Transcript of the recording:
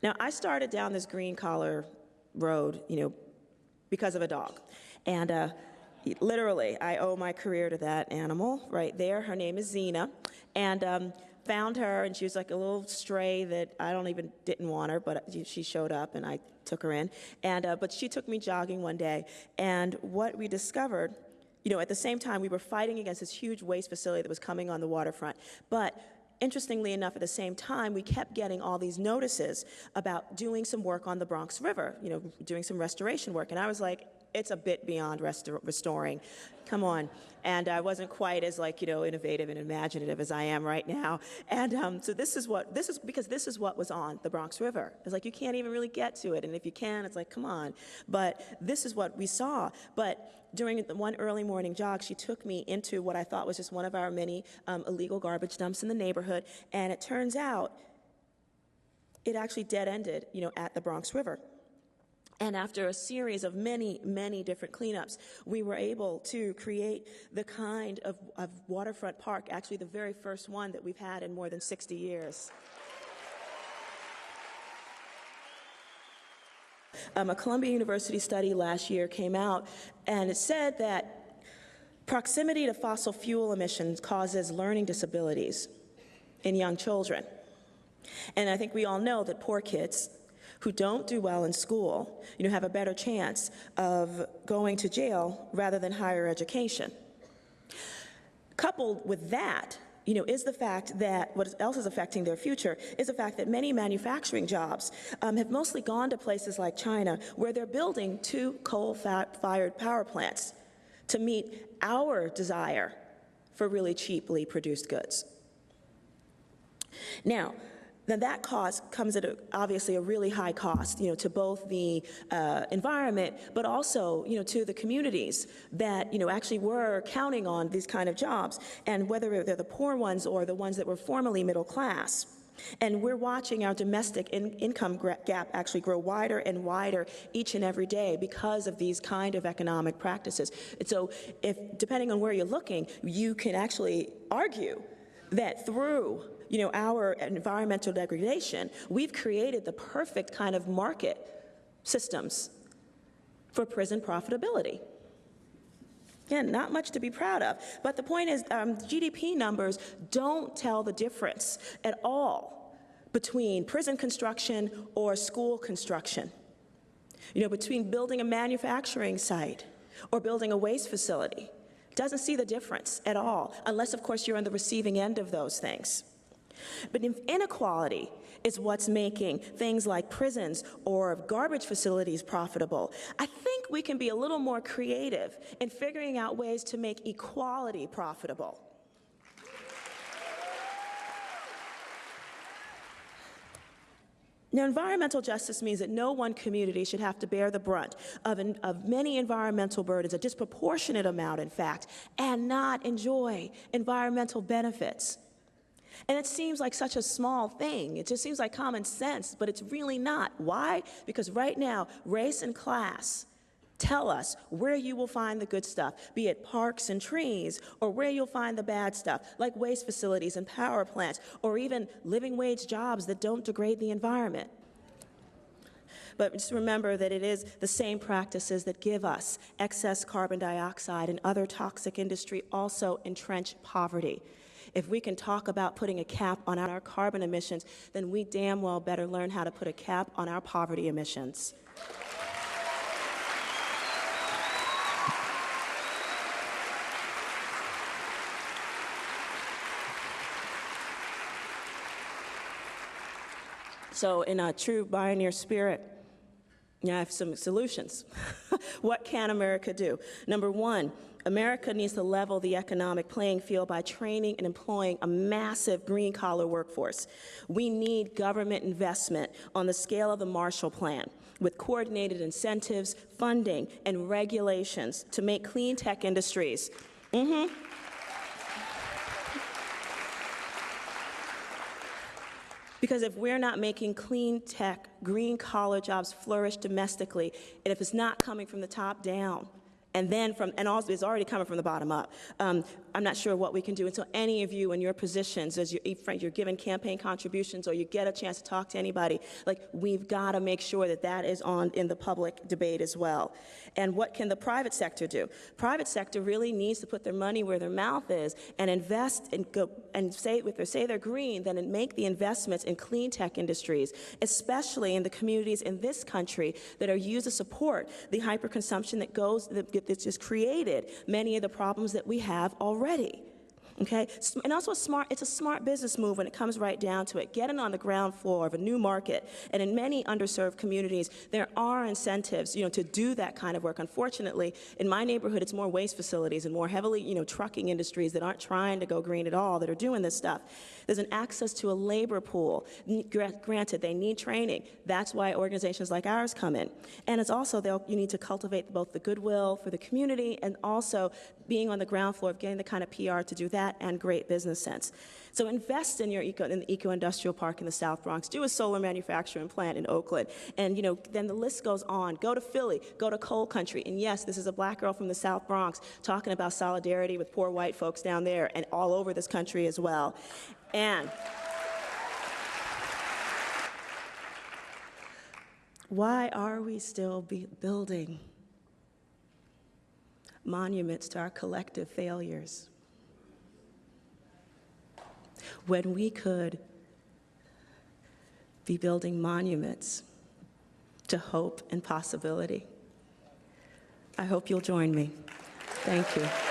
Now, I started down this green collar road, because of a dog. And literally, I owe my career to that animal right there. Her name is Xena. And found her, and she was like a little stray that I didn't want her, but she showed up, and I took her in. But she took me jogging one day, and what we discovered, at the same time, we were fighting against this huge waste facility that was coming on the waterfront. But interestingly enough, at the same time, we kept getting all these notices about doing some work on the Bronx River, doing some restoration work. And I was like, it's a bit beyond restoring. Come on. And I wasn't quite as innovative and imaginative as I am right now. And so this is what was on the Bronx River. It's like you can't even really get to it. And if you can, it's like, come on. But this is what we saw. But during one early morning jog, she took me into what I thought was just one of our many illegal garbage dumps in the neighborhood. And it turns out it actually dead-ended, at the Bronx River. And after a series of many, many different cleanups, we were able to create the kind of waterfront park, actually the very first one that we've had in more than 60 years. A Columbia University study last year came out, and it said that proximity to fossil fuel emissions causes learning disabilities in young children. And I think we all know that poor kids who don't do well in school, have a better chance of going to jail rather than higher education. Coupled with that, is the fact that what else is affecting their future is the fact that many manufacturing jobs have mostly gone to places like China, where they're building 2 coal-fired power plants to meet our desire for really cheaply produced goods. Now, that cost comes at obviously a really high cost, to both the environment, but also, to the communities that, actually were counting on these kind of jobs, and whether they're the poor ones or the ones that were formerly middle class. And we're watching our domestic income gap actually grow wider and wider each and every day because of these kind of economic practices. And so, depending on where you're looking, you can actually argue that through our environmental degradation, we've created the perfect kind of market systems for prison profitability. Again, not much to be proud of. But the point is, GDP numbers don't tell the difference at all between prison construction or school construction. Between building a manufacturing site or building a waste facility. Doesn't see the difference at all, unless, of course, you're on the receiving end of those things. But inequality is what's making things like prisons or garbage facilities profitable. I think we can be a little more creative in figuring out ways to make equality profitable. Now, environmental justice means that no one community should have to bear the brunt of many environmental burdens, a disproportionate amount, in fact, and not enjoy environmental benefits. And it seems like such a small thing. It just seems like common sense, but it's really not. Why? Because right now, race and class tell us where you will find the good stuff, be it parks and trees, or where you'll find the bad stuff, like waste facilities and power plants, or even living wage jobs that don't degrade the environment. But just remember that it is the same practices that give us excess carbon dioxide and other toxic industry also entrench poverty. If we can talk about putting a cap on our carbon emissions, then we damn well better learn how to put a cap on our poverty emissions. So in a true Bioneer spirit, I have some solutions. What can America do? Number one, America needs to level the economic playing field by training and employing a massive green-collar workforce. We need government investment on the scale of the Marshall Plan, with coordinated incentives, funding, and regulations to make clean tech industries. Because if we're not making clean tech, green-collar jobs flourish domestically, and if it's not coming from the top down, And then and also it's already coming from the bottom up. I'm not sure what we can do until any of you in your positions, as you're given campaign contributions or you get a chance to talk to anybody, like, we've got to make sure that that is in the public debate as well. And what can the private sector do? Private sector really needs to put their money where their mouth is and invest and say they're green, then make the investments in clean tech industries, especially in the communities in this country that are used to support the hyperconsumption that's just created many of the problems that we have already. Okay? And also it's a smart business move when it comes right down to it. Getting on the ground floor of a new market, and in many underserved communities, there are incentives, to do that kind of work. Unfortunately, in my neighborhood, it's more waste facilities and more heavily, trucking industries that aren't trying to go green at all that are doing this stuff. There's an access to a labor pool. Granted, they need training. That's why organizations like ours come in. And it's also, you need to cultivate both the goodwill for the community and also being on the ground floor of getting the kind of PR to do that and great business sense. So invest in the eco-industrial park in the South Bronx. Do a solar manufacturing plant in Oakland. And, then the list goes on. Go to Philly. Go to coal country. And yes, this is a black girl from the South Bronx talking about solidarity with poor white folks down there and all over this country as well. And why are we still building monuments to our collective failures when we could be building monuments to hope and possibility? I hope you'll join me. Thank you.